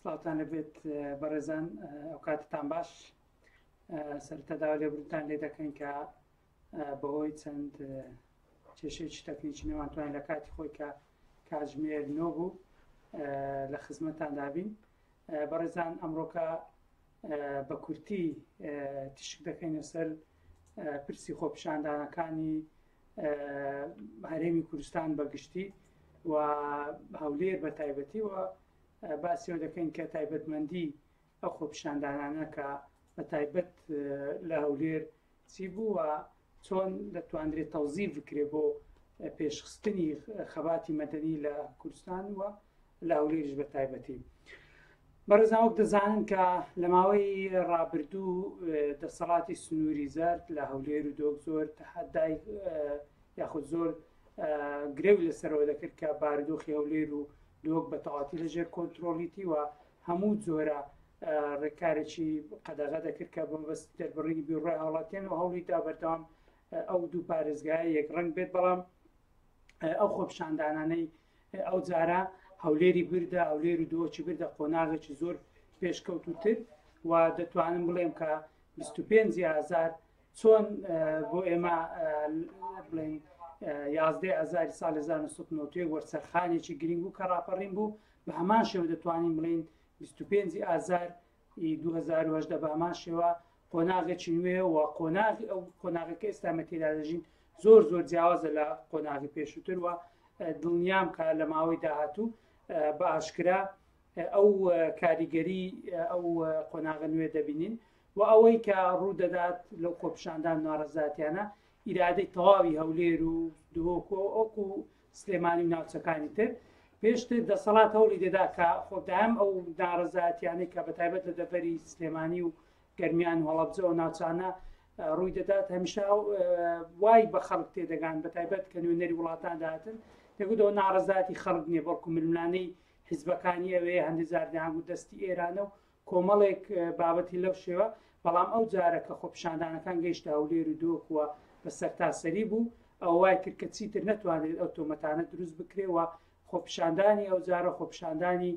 سڵاتان لەبێت بەڕێزان ئەو کاتتان باش سەرەتاداوا لێبوردان لێ دەکەین کە بەهۆی چەند کێشەیەکی تەکنیکی نەوانتوانین لە کاتی خۆی کە کاتژمێر نۆ بوو لە خزمەتتاندا بین. بەڕێزان ئەمڕۆکە بە کورتی تشک دەکەینە سەر پرسی خۆپیشاندانەکانی هەرێمی کوردستان بەگشتی و هەولێر بە تایبەتی و باسیەوە دەکەین کە تایبەتمەندی ئەو خۆپیشاندانانە کە بە تایبەت لە هەولێر چی بوو و چۆن دەتوانرێت تەوزیف بکرێ بۆ پێشخستنی خەباتی مەدەنی لە کوردستان و لە هەولێریش بە تایبەتی. بەڕێزان وەک دەزانن کە لە ماوەی ڕابردوو دەسەڵاتی سنووری زەرد لە هەولێر و دۆک زۆر تەحەدای یاخود زۆر گرێو لەسەرەوە دەکرد کە بارودۆخی هەولێر و دۆک بە تەواتی لەژێر کۆنتڕۆلیتی و هەموو جۆرە ڕێکارێکی قەدەغە دەکرد کە بەبەست دەربڕینی بیڕۆی هاوڵاتیان و هەوڵیدا بەردەوام ئەو دوو پارێزگای یەک ڕنگ بێت. بەڵام ئەو خۆپیشاندانانەی ئەو جارە هەولێری بردە، هەولێر و دۆچی بردە قۆناغێکی زۆر پێشکەوتوتر و دەتوانم بڵێم کە 25,000 چۆن بۆ ئێمە بڵێن 11,000 ساڵ 1990 وەرسەرخانێکی گرنگ بوو کە ڕاپەڕین بوو. بە هەمان شێوە دەتوانین بڵێن 25,000 2018 بە هەمان شێوە قۆناغێکی نوێ و ئەو قۆناغەکە ئێستا تێدا دەژین زۆر زۆر جیاوازە لە قۆناغی پێشووتر و دڵنیام کە لە ماوەی داهاتوو بە ئاشکرا ئەو کاریگەری ئەو قۆناغە نوێ دەبینین و ئەوەی کە ڕوو دەدات لەو خۆپیشاندان ناڕەزاتیانە ئیرادەی تەواوی هەولێر و دۆکۆ ئەوکو سلێمانی و ناوچەکانی تر پێشتر دەسەڵات هەوڵی دەدا کە خۆدام ئەو ناڕەزاتیانەی کە بەتایبەت لە دەفەری سلێمانی و گەرمیان و هەڵەبجە و ناوچانە ڕووی دەدات هەمیشە وای بە خەڵک تێدەگان بەتایبەت کە نوێنەری وڵاتان داهاتن دەگوتەوە ناڕەزاتی خەڵک نییە بەڵکو ململانەی حیزبەکانی ئەوەیە هەندێک زاردیان و دەستی ئێرانە و کۆمەڵێک بابەتی لەو شێوە. بەڵام ئەو جارە کە خۆپیشاندانەکان گەیشتە هەولێر و دۆکووە بە سەرتاسەری بوو ئەو وای کرد کە چیتر نەتوانێت ئەو تۆمەتانە دروست بکرێ و خۆپیشاندانی ئەو جارە خۆپیشاندانی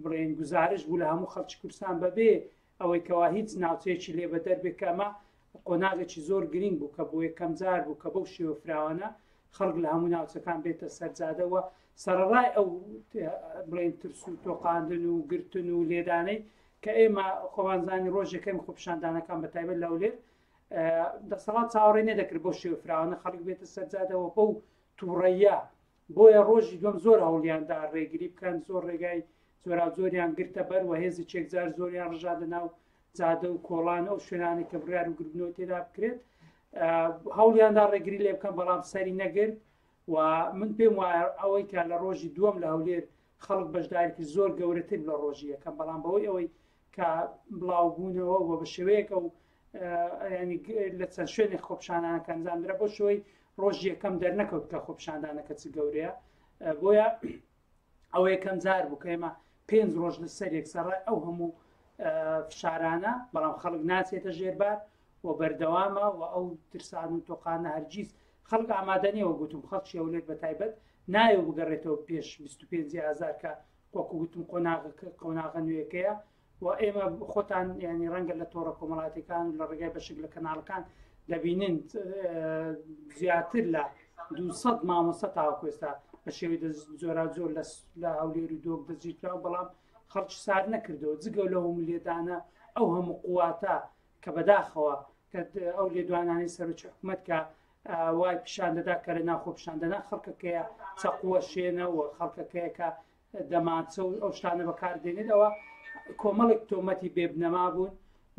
بڕێن گزارش بوو لە هەموو خەڵکی کوردستان بەبێ ئەوەی کەوا هیچ ناوچەیەکی لێ بە دەربێت کە ئەمە قۆناغێکی زۆر گرنگ بوو کە بۆ یەکەم جار بوو کە بەو شێوە فراوانە خەڵک لە هەموو ناوچەکان بێتە سەرجادەوە سەرڕای ئەو بڵێن ترس و تۆقااندن و گرتن و لێدانەی کە ئێمە خۆوانزانی ڕۆژەکەم خۆپیشاندانەکان بە تایبەت لە هەولێر دەسەڵات چاوەڕێ نەدەکرد بۆ شێوە فراوانە خەڵک بێتە سەرجادەوە بەو تووڕەیە. بۆیە ڕۆژی دوم زۆر هەوڵیاندا ڕێگری بکەن، زۆر ڕێگای زۆرا زۆریان گرتە بەر و هێزی چێکجار زۆریان ڕژادە ناو جادە و کۆڵان ئەو شوێنانی کە بڕیار و گربنەوە تێدا بکرێت هەوڵیاندا ڕێگری لێ بکەن بەڵام سەری نەگرت. و من پێم وایە ئەوەی کە لە ڕۆژی دووەم لە هەولێر خەڵک بەشداریکی زۆر گەورەتر لە ڕۆژی یەکەم بەڵام بەوەی ئەوەی کە بڵاوبوونەوە و بە شێوەیەکە و ینی لە چەند شوێنێک خۆپیشاندانەکە ئەنجامدرا بۆ شوی ڕۆژی یەکەم دەرنەکەوت کە خۆپیشاندانەکە چ گەورەیە. بۆیە ئەوە یەکەم جار بوو کە ئێمە 5 ڕۆژ لەسەر یەکسەڕای ئەو هەموو فشارانە بەڵام خەڵک ناچێتە ژێربار و بەردەوامە و ئەو ترسان و تۆقانە هەرگیز خەڵک ئامادەنیەوە گوتم خەڵکی هەولێر بە تایبەت نایە بگەڕێتەوە پێش 25,000 کە وەکو گوتم قۆناغە نوێیەکەیە و ئێمە خۆتان ینی ڕەنگە لە تۆڕە کۆمەڵاتەکان لە ڕێگای بەشک لە کەناڵەکان دەبینن زیاتر لە 200 مامۆستا تاوەکو ئێستا بە شێوەی زۆرا زۆر لە هەولێر و دۆک دەستگیرکراوە بەڵام خەڵکی سار نەکردەوە جگە لە هەموو لێدانە ئەو هەموو قوواتە کە بەداخەوە کە ئەو لێدوانانی سەرۆکی حکوومەت کە وای پیشان دەدا کە لە ناو خۆپیشاندانە خەڵکەکەیە چەقووە شوێنە و خەڵکەکەیە کە دەماچە و ئەو شتانە بەکاردێنێتەوە کۆمەڵێک تۆمەتی بێبنەما بوون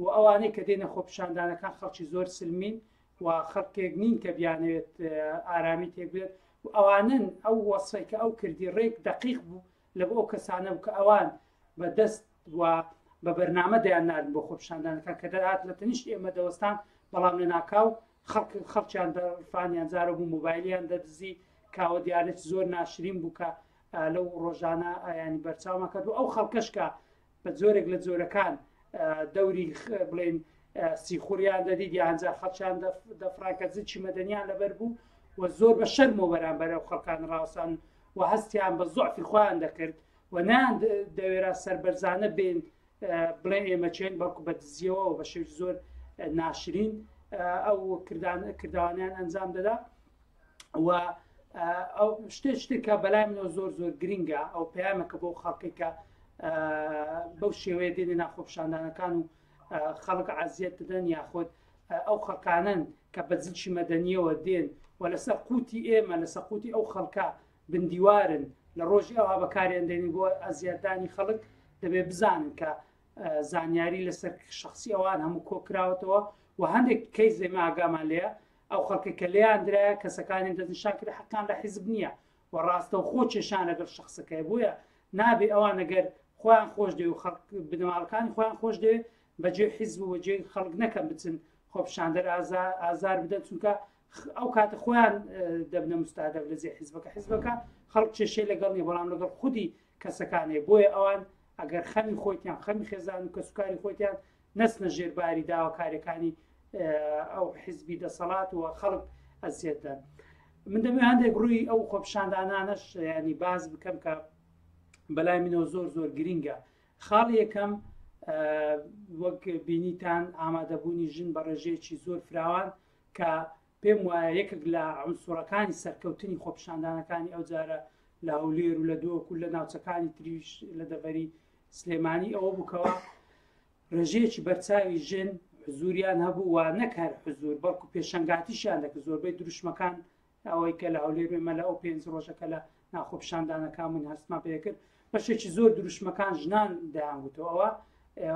و ئەوانەی کە دێنە خۆپیشاندانەکان خەڵکی زۆر سلمین و خەڵکێک نین کە بیانەوێت ئارامی تێبێت و ئەوانن ئەو وەسفەی کە ئەو کردی ڕێک دقیق بوو لە بۆ ئەو کەسانە بوو کە ئەوان بەدەست و بە بەرنامە دەیان ناردن بۆ خۆپیشاندانەکان کە دەهات لە تەنیشت ئێمە دەوەستان بەڵام لە ناکاو خەڵکیان دەفانیان جارە بوو مۆبایلیان دەدزی کاوە دیارێت زۆر ناشرین بوو کە لەو ڕۆژانە ینی بەرچاومە کرد و ئەو خەڵکەشکە بە زۆرێک لە جۆرەکان دەوری بڵێن سیخوریان دەدید یانجا خەڵکیان دەفراکە زیچی مەدەنیان لەبەر بوو و زۆر بە شەرم و بەرامبەر ئەو خەڵکان ڕاوەسان و هەستیان بە زۆعفی خۆیان دەکرد و نیان دەوێرە سەربەرزانە بێن بڵێن ئێمە چێن بەڵکو بە دزیەوە و بە شێوی زۆر ناشرین ئەو کردوانیان ئەنجام دەدا و ئەو شتێکە بەلای منەوە زۆر زۆر گرینگە ئەو پەیامەکە بۆ خەڵکی کە بەو شێوەیە دێنێ ناخۆپیشاندانەکان و خەڵک عەزیەت دەدەن یاخۆت ئەو خەڵکانن کە بە جلچی مەدەنیەوە دێن و لەسەر قوتی ئێمە لەسەر قوتی ئەو خەڵکە بندیوارن لە ڕۆژی ئەوها بەکاریان دێنی بۆ ئەزیەتدانی خەڵک دەبێ بزانن کە زانیاری لەسەر شخصی ئەوان هەموو کۆکراوەتەوە و هەندێک کەیس ئێمە ئاگامان لێیە ئەو خەڵکی کە لێیان درایە کەسەکانی دەستنیشان کرد حەقان لە حیزب نییە و ڕاستە و خۆ کێشان لەگەڵ شخصەکەی بووە نابێ ئەوان ئەگەر خۆیان خۆش دێ و بنەماڵەکانی خۆیان خۆش دێ بەجێ حیزب و بەجێ خەڵک نەکەن بچن خۆپیشاندەر ئازار بدەن چونکە ئەو کاتە خۆیان دەبنە مستهدەف لە جێ حیزبەکە خەڵک کێشەی لەگەڵ نیە بەڵام لەگەڵ خودی کەسەکانێ بۆیە ئەوان ئەگەر خەمی خۆیان خەمی خێزان و کەسوکاری خۆیان نەچنە ژێرباری داواکاریەکانی ئەو حیزبی دەسەڵات و خەڵک ئەزیەتدان من دەبێ هەندێک ڕووی ئەو خۆپیشاندانانەش ینی باز بکەم کە بەلای منەوە زۆر زۆر گرینگە خاڵی یەکەم وەک بینیتان ئامادەبوونی ژن بە ڕێژەیەکی زۆر فراوان کە پێم وایە یەکێک لە عنسوڕەکانی سەرکەوتنی خۆپیشاندانەکانی ئەو جارە لە هەولێر و لە دۆک و لە ناوچەکانی تریش لە دەڤەری سلێمانی ئەوە بووکەوە ڕێژەیەکی بەرچاوی ژن حزوریان هەبوو و نەکار حزور بەڵکو پێشەنگاتیشیان دەکرد زۆربەی دروشمەکان ئەوەی کە لە هەولێر وێمە لە ئەو 5 ڕۆژەکە لە ناخۆپیشاندانەکان من هەستمان پێ کرد بەشێکی زۆر دروشمەکان ژنان دەیانگوتەوە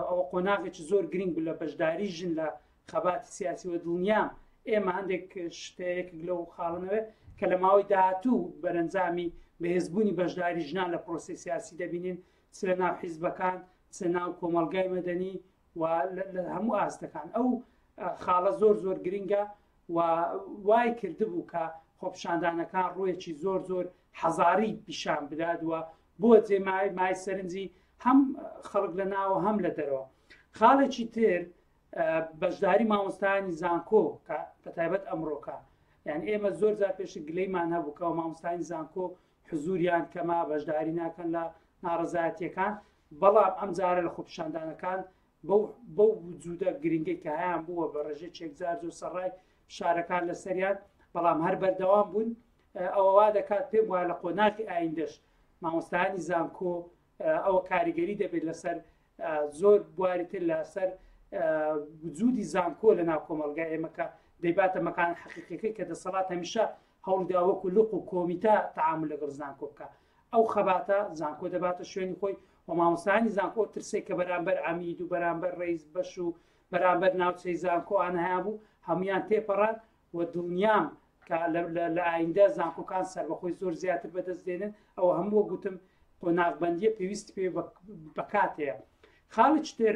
ئەوە قۆناغێکی زۆر گرنگ بوو لە بەشداری ژن لە خەباتی سیاسی و دڵنیام ئێمە هەندێک شتەیەک لەو خاڵنەوە کە لە ماوەی داهاتوو بەرەنجامی بەهێزبوونی بەشداری ژنان لە پرۆسی سیاسی دەبینین چ لە ناو حیزبەکان چ ناو کۆمەڵگای مەدەنی و لە هەموو ئاستەکان ئەو خاڵە زۆر زۆر گرنگە و وای کردبوو کە خۆپیشاندانەکان ڕوویەکی زۆر زۆر حەزاری پیشان بدات و بۆ جێمای مای سەرنجی هەم خەڵک لە ناوە هەم لە دەرەوە خاڵێکی تر بەشداری مامۆستایانی زانکۆ کە بەتایبەت ئەمڕۆکە یعنی ئێمە زۆر جار پێش گلەیمان هەبوو کە مامۆستایانی زانکۆ حزوریان کەما بەشداری ناکەن لە ناڕەزایەتیەکان بەڵام ئەم جارە لە خۆپیشاندانەکان بەو وجودە گرنگی کە هەیان بووە بە ڕێژەی چێکجار و سەرڕای شارەکان لە سەریان بەڵام هەر بەردەوام بوون ئەوەوا دەکات پێم وایە لە قۆناغی ئایندەش مامۆستایانی زانکۆ ئەوە کاریگەری دەبێت لەسەر زۆر بواریتر لەسەر وجودی زانکۆ لە ناو کۆمەڵگای ئێمەکە دەیباتە مەکان حەقیقیەکەی کە دەسەڵات هەمیشە هەوڵدا وەکو لوق و کۆمیتا تەعامل لەگەڵ زانکۆ بکە ئەو خەباتە زانکۆ دەباتە شوێنی خۆی و مامۆستایانی زانکۆ ترسێک کە بەرامبەر عەمید و بەرامبەر ڕەیس بەش و بەرامبەر ناوچەی زانکۆ ئانەها بوو هەمویان تێپەڕان و دڵنیام کە لە ئایندە زانکۆکان سەربەخۆی زۆر زیاتر بەدەست دێنن ئەوە هەموو گوتم قۆناغبەندیە پێویستی پێ بەکاتەیە خاڵی تر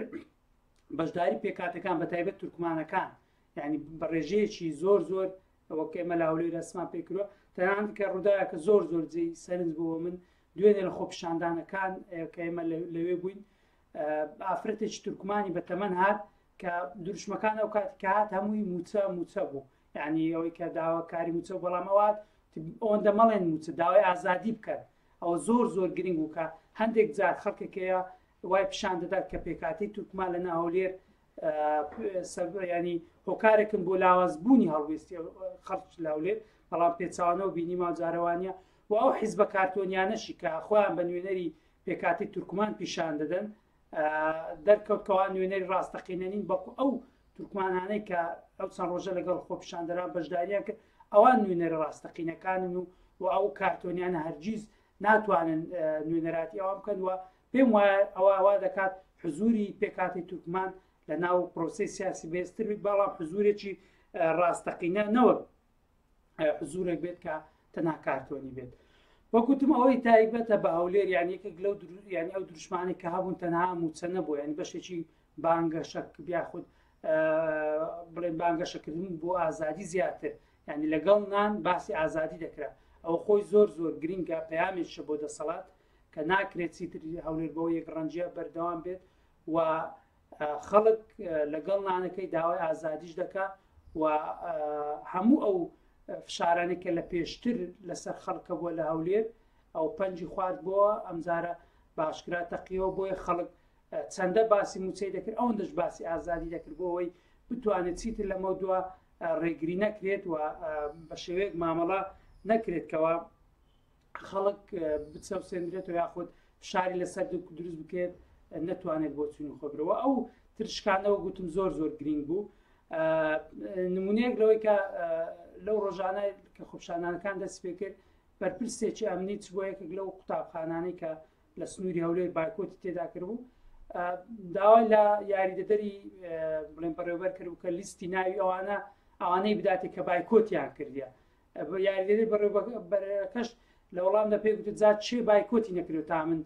بەشداری پێکاتەکان بەتایبەت تورکمانەکان یعنی بە ڕێژەیەکی زۆر زۆر ئەوەکە ئێمە لە هەولێر ئەسمان پێکردووە تەنانەت کە ڕووداوێکە زۆر زۆر جێی سەرنج بووە من دوێنێ لە خۆپیشاندانەکان کە ئێمە لەوێ بووین ئافرەتێکی تورکمانی بەتەمەن هات کە دروشمەکان ئەو کاتی کە هات هەمووی موچە بوو یعنی ئەوەی کە داواکاری موچە بەڵام ئەوات ئەوەندە مەڵێن موچە داوای ئازادی بکەن ئەوە زۆر زۆر گرنگ بوو کە هەندێک جات خەڵکێکەیە وای پیشان دەدات کە پێکاتی تورکمان لە هەولێر ینی هۆکارێکم بۆ لاوازبوونی هەڵوێستی خەڵک لە هەولێر بەڵام پێچوانەوە بینی ماجارەوانە و ئەو حیزبە کارتۆنیانەشی کە خۆیان بە نوێنەری پێکاتی تورکمان پیشان دەدەن دەرکەوتکەوان نوێنەری ڕاستەقینەنین بەڵکو ئەو تورکمانانەی کە ئەو چەند ڕۆژە لەگەڵ خۆپیشاندەران بەشداریان کرد ئەوان نوێنەری ڕاستەقینەکانن و ئەو کارتۆنیانە هەرگیز ناتوانن نوێنەراتی ئەوان بکەن و پێم وایە ئەوە دەکات حزوری پێکاتی تورکمان لە ناو پرۆسی سیاسی بێستر بیت بەڵام حزورێکی ڕاستەقینە نەوەک حزورێک بێت کە تەنها کارتۆنی بێت وەکوتم ئەوەی تایبەتە بە هەولێر یانیەکێک لەو ینی ئەو دروشمانی کە هەبوون تەنها موچە نەبوو ینی بەشێکی بانگەشەک بیاخود بڵێن بانگەشەکردن بۆ ئازادی زیاتر ینی لەگەڵ نان باسی ئازادی دەکرا ئەو خۆی زۆر زۆر گرینگە پەیامێکە بۆ دەسەڵات کە ناکرێت چیتری هەولێر بەوە یەک ڕەنجە بەردەوام بێت و خەڵک لەگەڵ نانەکەی داوای ئازادیش دەکات و هەموو ئەو فشارانێکە لە پێشتر لەسەر خەڵکە بووە لە هەولێر ئەو پەنجی خوارد بووە ئەمجارە باشکرا تەقیەوە بۆیە خەڵک چەندە باسی موچەی دەکرد ئەوەندەش باسی ئازادی دەکرد بۆ ئەوەی بتوانێت چیتر لەمە دووە ڕێگری نەکرێت و بە شێوەیەک مامەڵە نەکرێتکەوە خەڵک بچەوسێنرێت و یاخود فشاری لەسەر دروست بکرێت نەتوانێت بۆ چوون خۆبرەوە. ئەو ترشکانەوە گوتم زۆر گرنگ بوو. نمونەیەک لەوەی کە لەو ڕۆژانە کە خۆپیشاندانەکان دەست پێ کرد بەرپرسێکی ئەمنی چ بۆ یەکێک لەو قوتابخانانەی کە لە سنووری هەولێر بایکۆتی تێدا کردبوو داوای لە یاریدەدەری بڵێن بەڕێوەبەر کردبوو کە لیستی ناوی ئەوانەی بداتێک کە بایکۆتیان کردیە. یاریدەدەری بەڕێوەبەرەکەش لە وەڵامدا پێی گوتت جات چێ بایکۆتی نەکردو تا من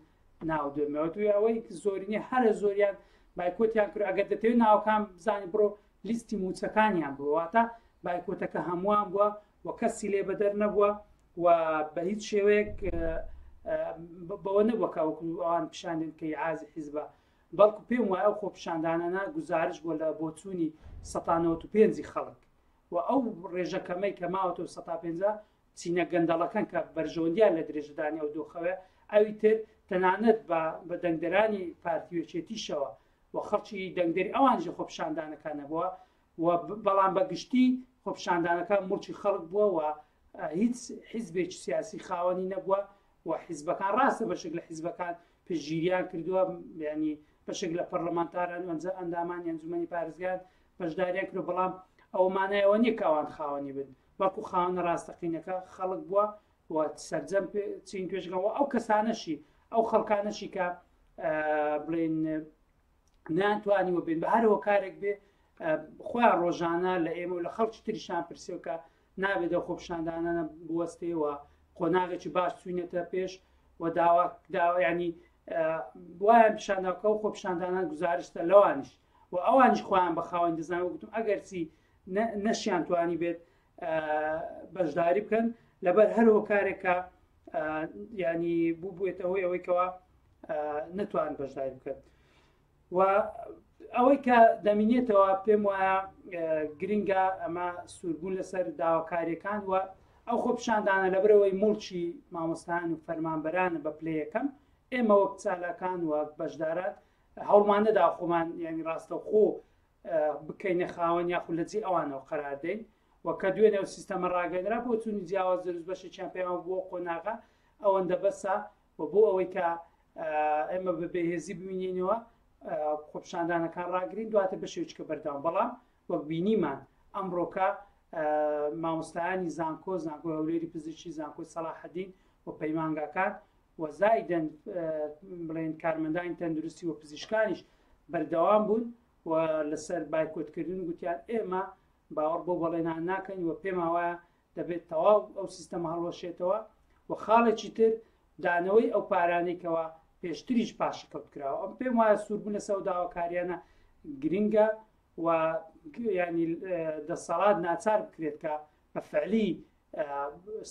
ناو دێمەوە توی ئەوەی زۆرینی هەرە زۆریان بایکۆتیان کرد. ئەگەر دەتەوێت ناوەکان بزانانی بڕۆ لیستی موچەکانیان بوواتە بایکۆتەکە هەمووان بووە و کەسی لێ بەدەر نەبووە و بە هیچ شێوەیەک بەوە نەبووەکە وەکو ئەوان پیشاندن کە عازی حیزبە، بەڵکو پێم وایە ئەو خۆپیشاندانانە گزارش بووە لە بۆچوونی 195 خەڵک و ئەو ڕێژەکەمەی کە ماوەتەوە 150 چینە گەندەڵەکان کە بەرژەوەندیان لە درێژەدانی ئەو دۆخەوە ئەوی تر تەنانەت بە دەنگدەرانی پارتیوێچێتیشەوە و خەڵکی دەنگدەری ئەوانژە خۆپیشاندانەکان نەبووە و بەڵام بەگشتی خۆپیشاندانەکان مڵکی خەڵک بووە و هیچ حیزبێکی سیاسی خاوەنی نەبووە و حیزبەکان ڕاستە بەشێک لە حیزبەکان پشگیریان کردووە، ینی بەشێک لە پەرلەمانتاران ئەنجە ئەندامان ئەنجومەنی پارێزگار بەشداریان کرد، بەڵام ئەومانایەوە نییە کاوان خاوەنی بن بەڵکو خاوەنە ڕاستەقینەکە خەڵک بووە و سەرجەم چین توێژگەوە ئەو کەسانەشی ئەو خەڵکانەشی کە بڵێن ناتوانیوە بێن بە هەرەوە کارێک بێ خۆیان ڕۆژانە لە ئێمە و لە خەڵکی تریشان پرسیەوە کە نابێتە خۆپیشاندانانە بوەستێەوە خۆناغێکی باش چوینێتە پێش و ینی وایان پیشانداکە و خۆپیشاندانان گزارشتە لەوانش و ئەوانش خۆیان بە خاوەن دەزانەوە گوتم ئەگەرچی نەشیان توانی بێت بەشداری بکەن لەبەر هەرەوە کارێکە ینی بووبێتەوەی ئەوەی کەەوە نەتوان بەشداری بکەن و ئەوەی کە دەمینێتەوە پێم وایە گرنگە ئەمە سووربوون لەسەر داواکاریەکان و ئەو خۆپیشاندانە لەبرەوەی مڵکی مامۆستایان و فەرمانبەرانە بە پلەیەکەم ئێمە وەک چالاکان و بەشدارات هەوڵمانەدا خۆمان ینی ڕاستەوخۆ بکەینە خاوەن یاخود لە جێ ئەوانەوە قەراردەین و کە دوێنێ و سیستەمە ڕاگەنرا بۆ چوونی جیاواز دروست بەشێکیان پێیان بۆ قۆناغا ئەوەندە بەسە و بۆ ئەوەی کە ئێمە بە بێهێزی ببینینەوە خۆپیشاندانەکان ڕاگرین دواتە بەشێوچکە بەردەوام، بەڵام وەک بینیمان ئەمڕۆکە مامۆستایانی زانکۆ هەولێری پزیشکی زانکۆی سەلاحەدین و پەیمانگاکان و زایدەن بڵێن کارمەندانی تەندروستی و پزیشکانیش بەردەوام بوون و لەسەر بایکۆتکردن گوتیان ئێمە باوەڕ بۆ بەڵێنان ناکەین و پێم وایە دەبێت تەواو ئەو سیستەمە هەڵوەشێتەوە و خاڵێکی تر دانەوەی ئەو پارانێکەوە پێشتریش پاشەکەوت کراوە. ئەم پێم وایە سووربوون لە سەر داواکاریانە گرنگە و ینی دەسەڵات ناچار بکرێت کە بە فعلی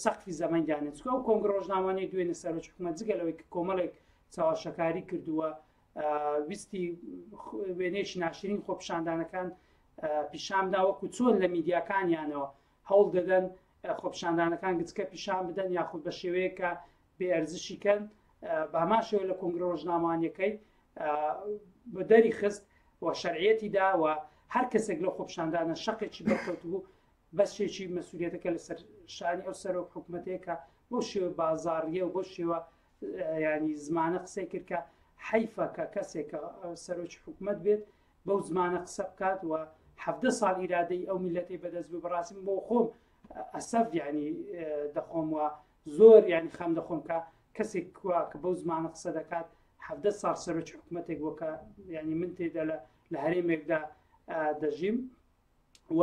سەقفی زەمەندیانێت چکە ئەو کۆنگرە ڕۆژنامانەی دوێنێ سەرۆکی حکوومەت جگەلەوەی کۆمەڵێک چاوەشەکاری کردووە ویستی وێنێکی ناشرین خۆپیشاندانەکان پیشامدا وەکو چۆن لە میدیاکانیانەوە هەوڵ دەدەن خۆپیشاندانەکان گچکە پیشان بدەن یاخود بە شێوەیەکە بێئەرزشیکەن بە هەماشەوە لە کۆنگرە ڕۆژنامانیەکەی بە دەری خست و شەرعیەتیدا و هەر کەسێک لە خۆپیشاندانە شەقێکی بەرکەوتبوو بەشێکی مەسئولیەتەکە لەسەر شانی ئەو سەرۆک حکوومەتەیەکە بۆ شێوە بازاڕیە و بۆ شێوە ینی زمانە قسەی کرد کە حیفە کە کەسێکە سەرۆکی حکوومەت بێت بەو زمانە قسە بکات و 17 ساڵ ئیرادەی ئەو میلەتی بەدەست بێ بەڕاستیم بۆ خۆم ئەسەف ینی دەخۆم و زۆر ینی خەم دەخۆم کە کەسێک کە بەو زمانە قسە دەکات 17 ساڵ سەرۆکی حکوومەتێک وەکە ینی من تێدا لە هەرێمێکدا دەژیم و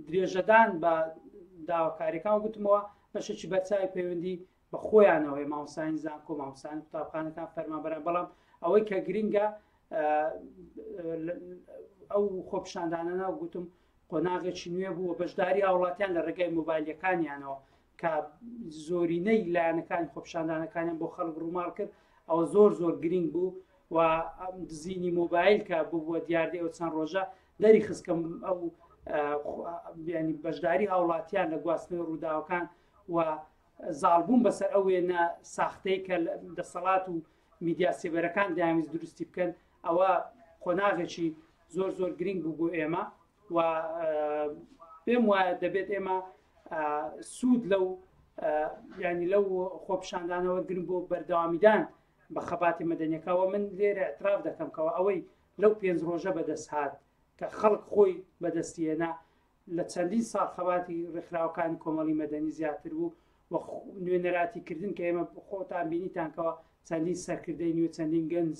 درێژەدان بە داواکاریەکان گوتمەوە بەشێکی بەرچاوی پەیوەندی بە خۆیانەوەی مامۆستایانی زانکۆ مامۆستایانی قوتابخانەکان فەرمانبەران، بەڵام ئەوەی کە گرنگە ئەو خۆپیشاندانانە گوتم قۆناغێکی نوێ بوو و بەشداری هاوڵاتیان لە ڕێگای مۆبایلەکانیانەوە کە زۆرینەی لایەنەکانی خۆپیشاندانەکانیان بۆ خەڵک ڕووماڵ کرد ئەوە زۆر گرنگ بوو و دزینی مۆبایل کە بووە دیاردی ئەو چەند ڕۆژە دەری خستکەم ئەو ینی بەشداری هاوڵاتیان لە گواستنەوەی ڕووداوەکان و زاڵبوون بەسەر ئەو وێنە ساختەی کە دەسەڵات و میدیا سێبەرەکان دەیانویست دروستی بکەن ئەوە قۆناغێکی زۆر زۆر گرنگ بوو بۆ ئێمە و پێم وایە دەبێت ئێمە سوود لەو ینی لەو خۆپشاندانەوە گرنگ بۆ بەردەوامیدان بە خەباتی مەدەنیەکەەوە من لێرە اعتراف دەکەمکەوە ئەوەی لەو 5 ڕۆژە بەدەست هات کە خەڵک خۆی بەدەستیێنا لە چەندین ساڵ خەباتی ڕێکخراوەکانی کۆمەڵی مەدەنی زیاتر بوو و نوێنەراتیکردن کە ئێمە خۆتان بینیتانکەوە چەندین سەرکردەی نوێ چەندین گەنج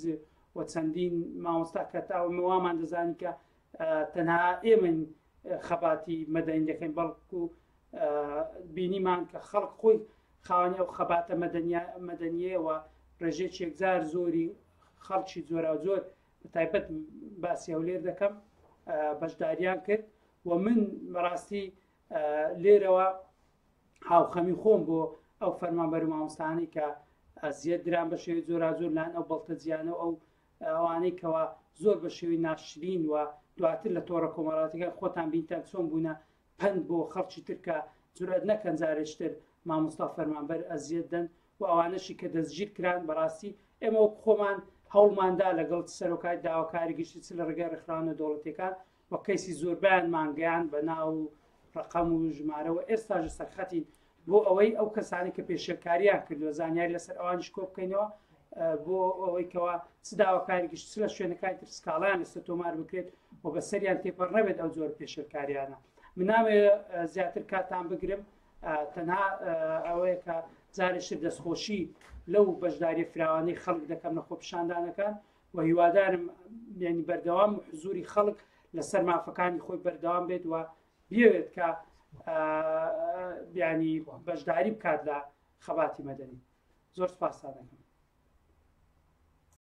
و چەندین مامۆستا کە تاوامان دەزانی کە تەنها ئێمە خەباتی مەدەنی دەکەین بەڵکو بینیمان کە خەڵک خۆی خاوەنی ئەو خەباتە مەدەنیەوە ڕێژەیەکی یەکجار زۆری خەڵکی جۆرا و جۆر تایبەت باسی هەولێر دەکەم بەشداریان کرد و من بەڕاستی لێرەوە هاوخەمی خۆم بۆ ئەو فەرمانبەر و مامۆستانی کە ئەزیەت دران بە شێوەی جۆرا جۆر لاەن ئەو بەڵتەجیانە و ئەو ئەوانەی کەەوە زۆر بە شێوەی ناشرین و دواتر لە تۆڕە کۆمەڵاتەکە خۆتان بینتان چۆن بوونە پند بۆ خەڵکی ترکە جورەت نەکەن جارێشتر مامۆستا فەرمانبەر ئەزیەت دەن و ئەوانەشی کە دەستگیر کران بەڕاستی ئێمە وەک خۆمان هەوڵماندا لەگەڵ سەرۆکای داواکاری گشتی چ لە ڕێگەی ڕێکخراوە دەوڵەتیەکان و کەیسی زۆربیان مانگەیان بە ناو ڕقەم و ژمارەوە ئێستاژ سەرخەتین بۆ ئەوەی ئەو کەسانی کە پێشێکاریان کردووە زانیاری لەسەر ئەوانیش کۆ بکەینەوە بۆ ئەوەی کەەوە چ داواکاری گشت چ لە شوێنەکانی تر سکاڵیان لەسەر تۆمار بکرێت و بەسەریان تێپەڕ نەبێت ئەو زۆر پێشێکاریانە من نامەوێت زیاتر کاتان بگرم تەنها ئەوەیە کە جارێشتر دەستخۆشی لەو بەشداری فراوانەی خەڵک دەکەم لە خۆپیشاندانەکان و هیوادارم ینی بەردەوام حزوری خەڵک لەسەر مافەکانی خۆی بەردەوام بێت و بێت کە ینی بەشداری بکات لە خەباتی مەدەنی. زۆر سپاس دەکەم.